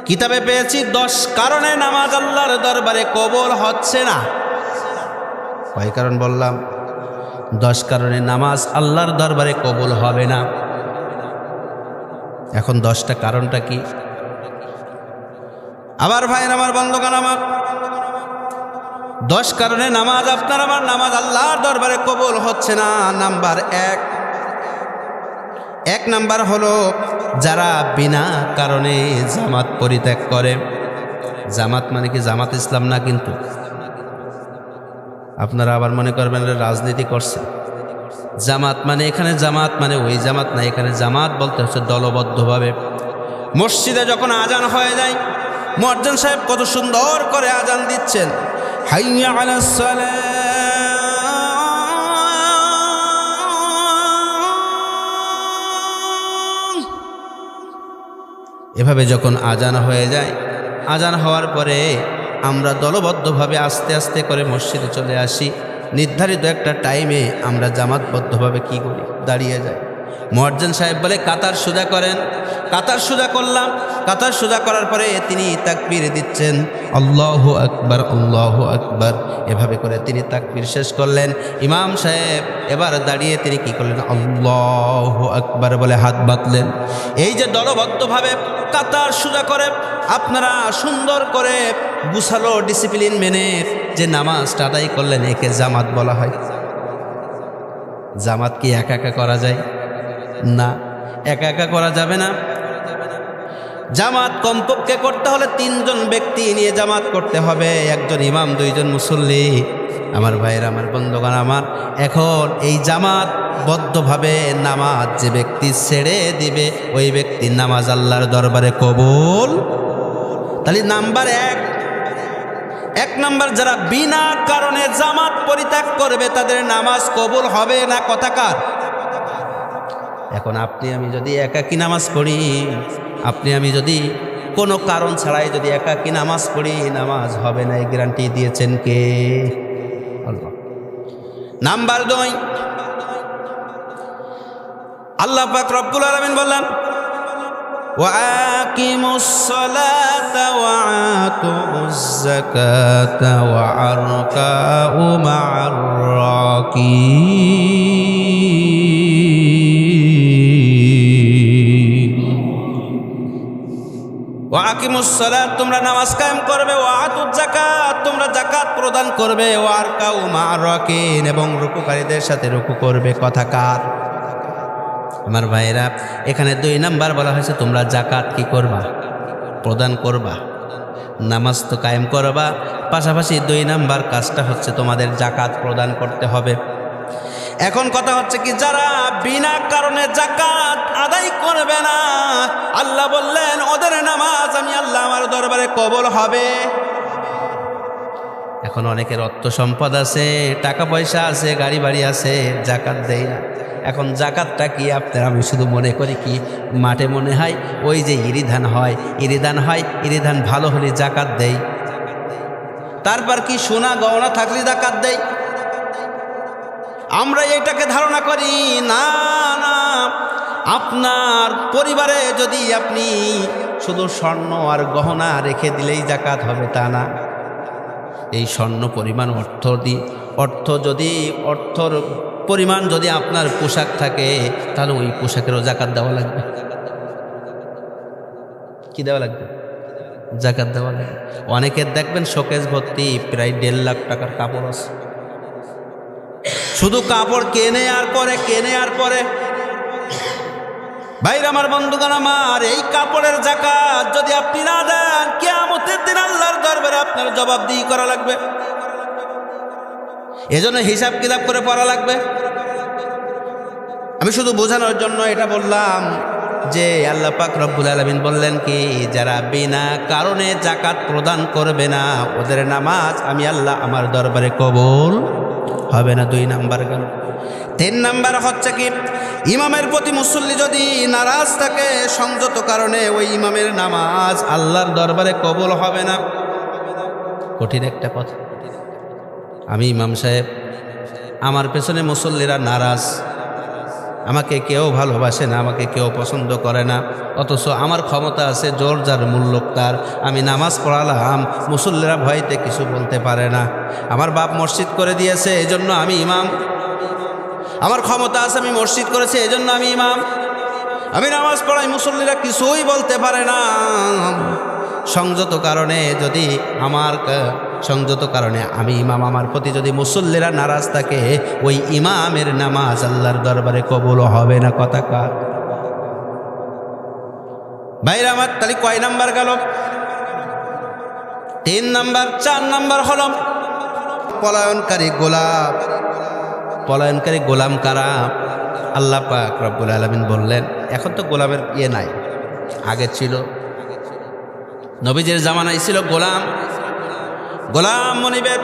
কিতাবে পেয়েছি 10 কারণে নামাজ আল্লাহর দরবারে কবুল হচ্ছে না। কয় কারণ বললাম? 10 কারণে নামাজ আল্লাহর দরবারে কবুল হবে না। এখন 10টা কারণটা কি? আবার ভাইয়ের আমার, বন্ধুগণ আমার, 10 কারণে নামাজ, আপনার আমার নামাজ আল্লাহর দরবারে কবুল হচ্ছে না। নাম্বার 1 নাম্বার হলো যারা বিনা কারণে জামাত পরিত্যাগ করে। জামাত মানে কি? জামাত ইসলাম না কিন্তু। আপনারা আবার মনে করবেন রাজনীতি করছে। জামাত মানে এখানে জামাত মানে ওই জামাত না, এখানে জামাত বলতে হচ্ছে দলবদ্ধভাবে। মসজিদে যখন আজান হয়ে যায়, মুয়াজ্জিন সাহেব কত সুন্দর করে আজান দিচ্ছেন, হাইয়া আলাস সালাহ, এভাবে যখন আজান হয়ে যায়, আজান হওয়ার পরে আমরা দলবদ্ধভাবে আস্তে আস্তে করে মসজিদে চলে আসি। নির্ধারিত একটা টাইমে আমরা জামাতবদ্ধভাবে কি করি? দাঁড়িয়ে যাই। মুয়াজ্জিন সাহেব বলে কাতার সোজা করেন। কাতার সোজা করলাম। কাতার সোজা করার পরে তিনি তাকবীর দিচ্ছেন, আল্লাহু আকবার, আল্লাহু আকবার। এভাবে করে তিনি তাকবীর শেষ করলেন। ইমাম সাহেব এবার দাঁড়িয়ে তিনি কি করলেন? আল্লাহু আকবার বলে হাত বাঁধলেন। এই যে দলবদ্ধভাবে কাতার সোজা করে আপনারা সুন্দর করে গুছালো ডিসিপ্লিন মেনে যে নামাজটা আদায় করলেন, একে জামাত বলা হয়। জামাত কি একা একা করা যায়? না, একা একা করা যাবে না। জামাত কমপক্ষে করতে হলে 3 জন ব্যক্তি নিয়ে জামাত করতে হবে। 1 জন ইমাম, 2 জন মুসল্লি। আমার ভাইয়ের আমার, বন্ধুগণ আমার, এখন এই জামাত বদ্ধভাবে নামাজ যে ব্যক্তি ছেড়ে দিবে, ওই ব্যক্তির নামাজ আল্লাহর দরবারে কবুল। তাহলে নাম্বার 1 নাম্বার, যারা বিনা কারণে জামাত পরিত্যাগ করবে তাদের নামাজ কবুল হবে না। কথাকার। এখন আপনি আমি যদি একাকী নামাজ পড়ি, আপনি আমি যদি কোনো কারণ ছাড়াই যদি একাকী নামাজ পড়ি, নামাজ হবে না, এই গ্যারান্টি দিয়েছেন কে? আল্লাহ। নাম্বার 2, আল্লাহ পাক রব্বুল আলামিন বললেন, ওয়াকিমুস সালাতা ওয়াতুজ যাকাতা ওয়ারকাউ মা'আর রাকিন। ওয়াকিমুস সালাত, তোমরা নামাজ কায়েম করবে, ওয়াতুজ যাকাত, তোমরা যাকাত প্রদান করবে, ওয়ারকাউ মা'আর রাকিন, এবং রুকুকারীদের সাথে রুকু করবে। কথাকার। আমার ভাইয়েরা, এখানে 2 নাম্বার বলা হয়েছে, তোমরা যাকাত কি করবা? প্রদান করবা। নামাজ তো কায়েম করবা, পাশাপাশি 2 নাম্বার কাজটা হচ্ছে তোমাদের যাকাত প্রদান করতে হবে। এখন কথা হচ্ছে কি, যারা বিনা কারণে যাকাত আদায় করবে না, আল্লাহ বললেন ওদের নামাজ আমি আল্লাহ আমার দরবারে কবুল হবে। এখন অনেকের অর্থ সম্পদ আছে, টাকা পয়সা আছে, গাড়ি বাড়ি আছে, যাকাত দেয় না। এখন যাকাতটা কি? আপনার আমি শুধু মনে করি কি, মাঠে মনে হয় ওই যে ইরিধান হয়, ইরিধান ভালো হলে যাকাত দেয়। তারপর কি সোনা গহনা থাকলে যাকাত দেয়। আমরা এটাকে ধারণা করি না, না, আপনার পরিবারে যদি আপনি শুধু স্বর্ণ আর গহনা রেখে দিলেই যাকাত হবে তা না। এই স্বর্ণ পরিমাণ অর্থর পরিমাণ যদি আপনার পোশাক থাকে, তাহলে ওই পোশাকেরও যাকাত দেওয়া লাগবে। কি দেওয়া লাগবে? যাকাত দেওয়া লাগবে। অনেকের দেখবেন শোকেস ভর্তি প্রায় 1.5 লাখ টাকার কাপড় আছে। শুধু কাপড় কেনে আর পরে ভাইরা আমার, বন্ধুগণ আমার, এই কাপড়ের যাকাত যদি আপনি না দেন, কিয়ামতের দিন আল্লাহর দরবারে আপনার জবাবদিহি করা লাগবে। এজন্য হিসাব কিতাব করে পড়া লাগবে। আমি শুধু বোঝানোর জন্য এটা বললাম যে আল্লাহ পাক রব্বুল আলামিন বললেন কি, যারা বিনা কারণে যাকাত প্রদান করবে না, ওদের নামাজ আমি আল্লাহ আমার দরবারে কবুল হবে না। 2 নাম্বার গেল। 3 নাম্বার হচ্ছে কি, ইমামের প্রতি মুসল্লি যদি নারাজ থাকে সংযত কারণে, ওই ইমামের নামাজ আল্লাহর দরবারে কবুল হবে না। কঠিন একটা কথা। আমি ইমাম সাহেব, আমার পেছনে মুসল্লিরা নারাজ, আমাকে কেউ ভালোবাসে না, আমাকে কেউ পছন্দ করে না, অথচ আমার ক্ষমতা আছে, জোর যার মূল্য তার। আমি নামাজ পড়ালাম, মুসল্লিরা ভয়তে কিছু বলতে পারে না। আমার বাপ মসজিদ করে দিয়েছে, এজন্য আমি ইমাম। আমার ক্ষমতা আছে, আমি মসজিদ করেছি, এজন্য আমি ইমাম। আমি নামাজ পড়াই, মুসল্লিরা কিছুই বলতে পারে না। সংযত কারণে আমি ইমাম, আমার প্রতি যদি মুসল্লিরা নারাজ থাকে, ওই ইমামের নামাজ আল্লাহর দরবারে কবুল হবে না। কথা কার? ভাইরা আমার, তাহলে কয় নাম্বার গেল? 3 নাম্বার। 4 নাম্বার হলো পলায়নকারী গোলাম কারা? আল্লাহ পাক রব্বুল আলামিন বললেন, এখন তো গোলামের নাই, আগে ছিল। নবীজির জামানায় ছিল গোলাম মনিবের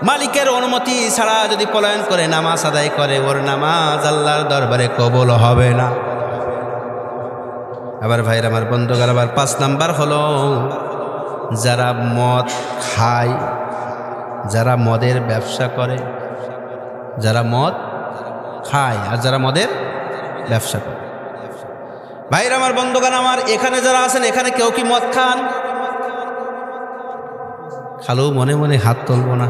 মালিকের অনুমতি ছাড়া যদি পলায়ন করে নামাজ আদায় করে, ওর নামাজ আল্লাহর দরবারে কবুল হবে না। আবার ভাইরা আমার, বন্ধুগণ, আবার 5 নাম্বার হলো যারা মদ খায়, যারা মদের ব্যবসা করে, যারা মদ খায় আর যারা মদের ব্যবসা করে। ভাইরা আমার, বন্ধুগণ আমার, এখানে যারা আছেন, এখানে কেউ কি মদ খান? খালু মনে মনে হাত তুলবো না।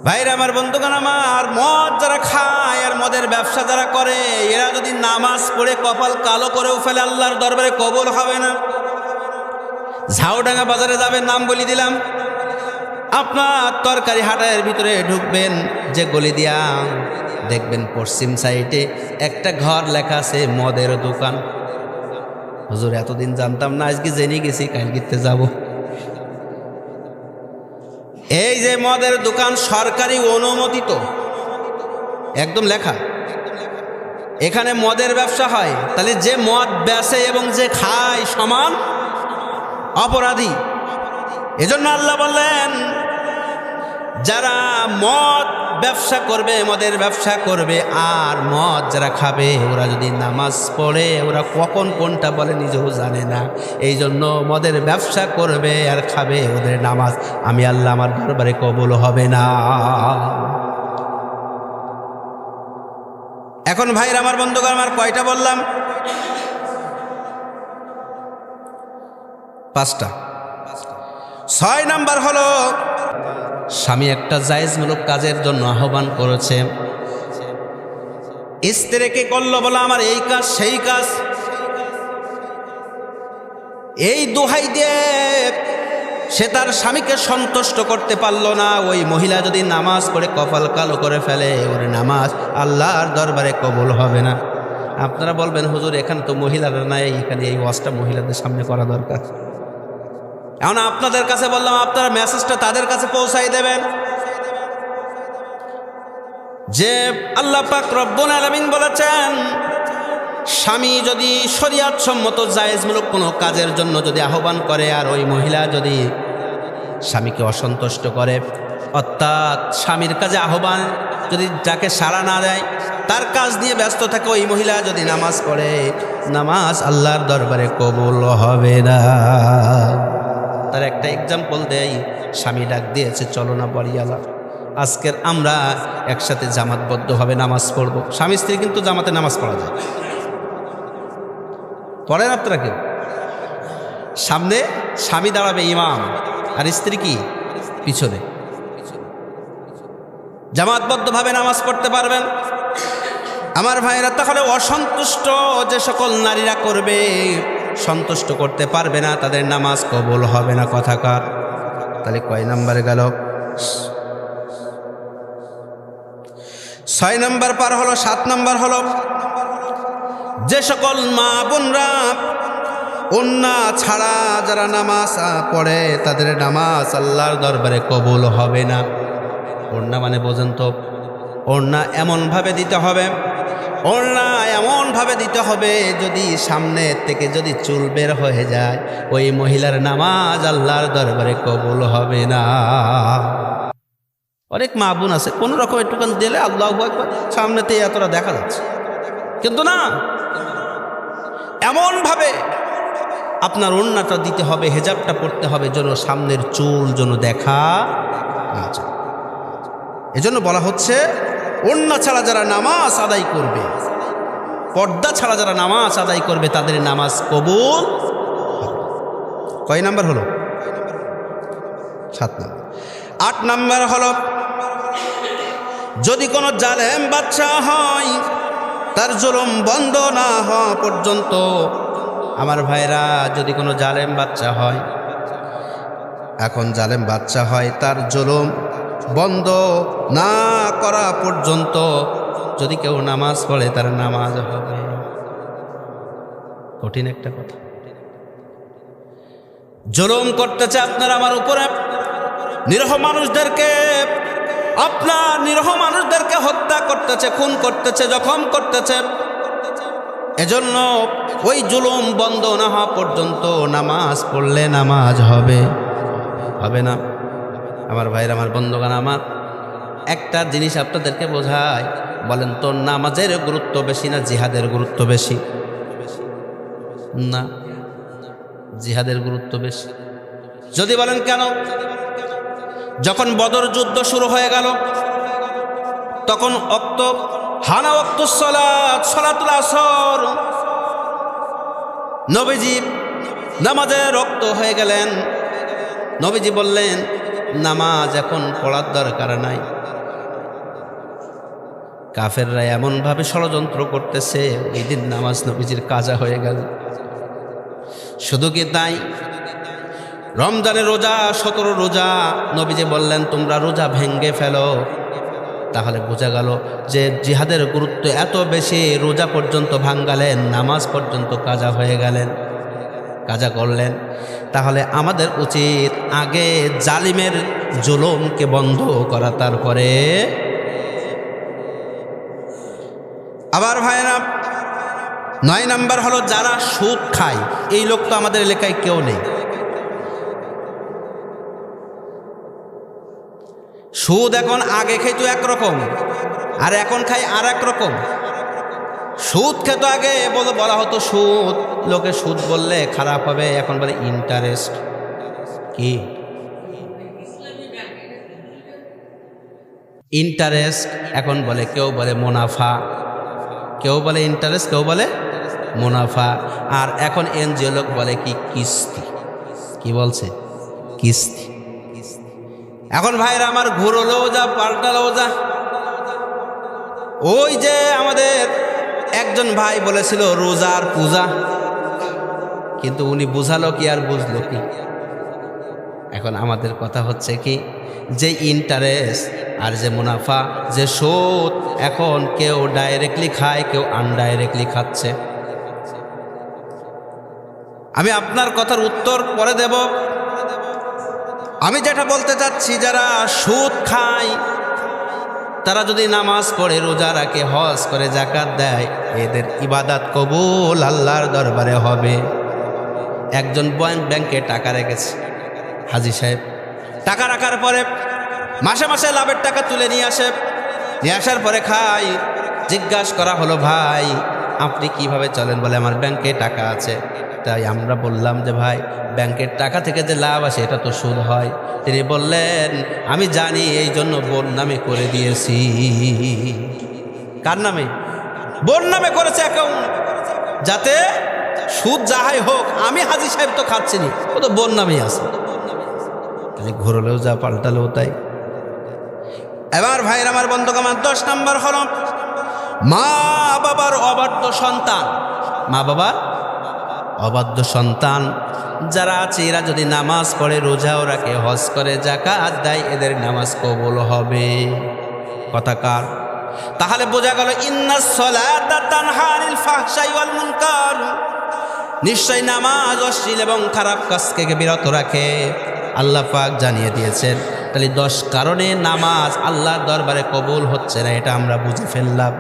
ভাইরা আমার, বন্ধুগণ আমার, মদ যারা খায় আর মদের ব্যবসা যারা করে, এরা যদি নামাজ পড়ে কপাল কালো করেও ফেলে, আল্লাহর দরবারে কবুল হবে না। ঝাউডাঙ্গা বাজারে যাবেন, নাম বলি দিলাম, আপনার তরকারি হাটের ভিতরে ঢুকবেন, যে গলি দিয়া দেখবেন পশ্চিম সাইডে একটা ঘর লেখা আছে মদের দোকান। হুজুর এতদিন জানতাম না, আজকে জেনে গেছি, কালকিতে যাব। এই যে মদের দোকান সরকারি অনুমোদিত, একদম লেখা, এখানে মদের ব্যবসা হয়। তাহলে যে মদ বেচে এবং যে খায় সমান অপরাধী। এজন্য আল্লাহ বললেন, যারা মদ ব্যবসা করবে, মদের ব্যবসা করবে আর মদ যারা খাবে, ওরা যদি নামাজ পড়ে, ওরা কখন কোনটা বলে নিজেও জানে না। এই জন্য মদের ব্যবসা করবে আর খাবে, ওদের নামাজ আমি আল্লাহ আমার দরবারে কবুল হবে না। এখন ভাইরা আমার, বন্ধুগণ আমার, কয়টা বললাম? 5টা। 6 নাম্বার হলো স্বামী একটা জায়েজমূলক কাজের জন্য আহ্বান করেছে, স্ত্রীকে করলো বলে আমার এই কাজ সেই কাজ, এই দোহাই দিয়ে সে তার স্বামীকে সন্তুষ্ট করতে পারলো না। ওই মহিলা যদি নামাজ পড়ে কপাল কালো করে ফেলে, ওর নামাজ আল্লাহর দরবারে কবুল হবে না। আপনারা বলবেন, হুজুর এখানে তো মহিলারা নাই, এখানে এই ওয়াজটা মহিলাদের সামনে করা দরকার। এখন আপনাদের কাছে বললাম, আপনারা মেসেজটা তাদের কাছে পৌঁছাই দেবেন যে আল্লাহ পাক রব্বুল আলামিন বলেছেন, স্বামী যদি শরীয়ত সম্মত জায়েজমূলক কোনো কাজের জন্য যদি আহ্বান করে, আর ওই মহিলা যদি স্বামীকে অসন্তুষ্ট করে, অর্থাৎ স্বামীর কাজে আহ্বান যদি যাকে সাড়া না দেয়, তার কাজ নিয়ে ব্যস্ত থাকে, ওই মহিলা যদি নামাজ পড়ে, নামাজ আল্লাহর দরবারে কবুল হবে না। তার একটা এক্সাম্পল দেয়, স্বামী ডাক দিয়েছে, চলো না বাড়িওয়ালা, আজকের আমরা একসাথে জামাতবদ্ধভাবে নামাজ পড়বো। স্বামী স্ত্রী কিন্তু জামাতে নামাজ পড়া যায়, পড়েন আপনারা কেউ? সামনে স্বামী দাঁড়াবে ইমাম, আর স্ত্রী কি পিছনে, জামাতবদ্ধভাবে নামাজ পড়তে পারবেন। আমার ভাইরা, তাহলে অসন্তুষ্ট যে সকল নারীরা করবে, সন্তুষ্ট করতে পারবে না, তাদের নামাজ কবুল হবে না। কথাকার? তাহলে কয় নাম্বারে গেল? 6 নাম্বার পার হলো। 7 নাম্বার হলো যে সকল মা বোনরা ওন্না ছাড়া যারা নামাজ পড়ে, তাদের নামাজ আল্লাহর দরবারে কবুল হবে না। ওন্না মানে বোঝেন তো, ওন্না এমনভাবে দিতে হবে, ওড়না এমনভাবে দিতে হবে যদি সামনের থেকে যদি চুল বের হয়ে যায়, ওই মহিলার নামাজ আল্লাহর দরবারে কবুল হবে না। অনেক মা বোন আছে কোন রকম একটুখান দিলে আল্লাহু আকবার, সামনেতে এতটা দেখা যাচ্ছে, কিন্তু না, এমনভাবে আপনার ওড়নাটা দিতে হবে, হেজাবটা পড়তে হবে, যেন সামনের চুল যেন দেখা না যায়। এজন্য বলা হচ্ছে ওড়না ছাড়া যারা নামাজ আদায় করবে, পর্দা ছাড়া যারা নামাজ আদায় করবে, তাদের নামাজ কবুল হবে। কয় নাম্বার হলো? 7 নাম্বার। 8 নাম্বার হলো, যদি কোনো জালেম বাদশা হয়, তার জুলুম বন্ধ না হওয়া পর্যন্ত, আমার ভাইরা, যদি কোনো জালেম বাদশা হয়, এখন জালেম বাদশা হয়, তার জুলুম বন্ধ না করা পর্যন্ত যদি কেউ নামাজ পড়ে, তার নামাজ হবে। কঠিন একটা কথা। জুলুম করতেছে আপনার আমার উপরে, নিরীহ মানুষদেরকে, আপনার নিরীহ মানুষদেরকে হত্যা করতেছে, খুন করতেছে, জখম করতেছে। এজন্য ওই জুলুম বন্ধ না হওয়া পর্যন্ত নামাজ পড়লে নামাজ হবে, হবে না? আমার ভাইরা, আমার বন্ধুগণ, আমার একটা জিনিস আপনাদেরকে বোঝায়, বলেন তো, নামাজের গুরুত্ব বেশি না জিহাদের গুরুত্ব বেশি? না, জিহাদের গুরুত্ব বেশি। যদি বলেন কেন? যখন বদর যুদ্ধ শুরু হয়ে গেল, তখন হানা ওয়াক্তুস সালাত, সালাতুল আসর, নবীজি নামাজে রক্ত হয়ে গেলেন। নবীজি বললেন, নামাজ এখন পড়ার দরকার নাই। কাফেররা এমনভাবে ষড়যন্ত্র করতেছে, ওই দিন নামাজ নবীজির কাজা হয়ে গেল। শুধু কি তাই, রমজানের রোজা, 17 রোজা, নবীজি বললেন তোমরা রোজা ভেঙ্গে ফেলো। তাহলে বোঝা গেল যে জিহাদের গুরুত্ব এত বেশি, রোজা পর্যন্ত ভাঙ্গালেন, নামাজ পর্যন্ত কাজা হয়ে গেলেন, কাজা করলেন। তাহলে আমাদের উচিত আগে জালিমের জুলুমকে বন্ধ করা, তারপরে। আবার ভাইরা, 9 নাম্বার হলো, যারা সুদ খায়। এই লোক তো আমাদের এলাকায় কেউ নেই। সুদ এখন আগে খেতো একরকম, আর এখন খাই আর এক রকম। সুদ খেত আগে বলা হতো সুদ, লোকে সুদ বললে খারাপ হবে, এখন বলে ইন্টারেস্ট। কি ইন্টারেস্ট? এখন বলে, কেউ বলে মুনাফা, কেউ বলে ইন্টারেস্ট, কেউ বলে মুনাফা। আর এখন এনজিও লোক বলে কি কিস্তি। কি বলছে? কিস্তি। এখন ভাইরা আমার, ঘুরলেও যা, পাল্টালেও যা। ওই যে আমাদের একজন ভাই বলেছিল রোজার পূজা, কিন্তু উনি বুঝালো কি আর বুঝলো কি? এখন আমাদের কথা হচ্ছে কি, যে ইন্টারেস্ট আর যে মুনাফা, যে সুদ, এখন কেউ ডাইরেক্টলি খায়, কেউ আনডাইরেক্টলি খাচ্ছে। আমি আপনার কথার উত্তর পরে দেব। আমি যেটা বলতে চাচ্ছি, যারা সুদ খায়, তারা যদি নামাজ পড়ে, রোজা রাখে, হজ করে, যাকাত দেয়, এদের ইবাদত কবুল আল্লাহর দরবারে হবে। একজন ব্যাংকে টাকা রেখেছে, হাজী সাহেব টাকা রাখার পরে মাসে মাসে লাভের টাকা তুলে নিয়ে আসার পরে খায়। জিজ্ঞাসা করা হলো, ভাই আপনি কিভাবে চলেন? বলে আমার ব্যাংকে টাকা আছে। তাই আমরা বললাম যে ভাই, ব্যাংকের টাকা থেকে যে লাভ আসে এটা তো সুদ হয়। তিনি বললেন, আমি জানি, এই জন্য বোন নামে করে দিয়েছি। কার নামে? বোন নামে করেছে অ্যাকাউন্ট, যাতে সুদ যাহাই হোক, আমি হাজী সাহেব তো খাচ্ছিনি, ও তো বোন নামেই আছে। ঘুরলেও যা, পাল্টালেও তাই। এবার ভাইয়ের আমার বন্ধুগণ, 10 নাম্বার হল মা বাবার অবাধ্য সন্তান। মা বাবার অবাধ্য সন্তান যারা আছে, এরা যদি নামাজ পড়ে, রোজাও রাখে, হজ করে, যাকাত দেয়, এদের নামাজ কবুল হবে। কথা কার? তাহলে বোঝা গেল, ইন্নাস সালাতা তানহা আনিল ফাহশাই ওয়াল মুনকার, নিশ্চয় নামাজ অশ্লীল এবং খারাপ কাজ থেকে বিরত রাখে। আল্লাহ পাক জানিয়ে দিয়েছেন। তাহলে 10 কারণে নামাজ আল্লাহর দরবারে কবুল হচ্ছে না, এটা আমরা বুঝে ফেললাম।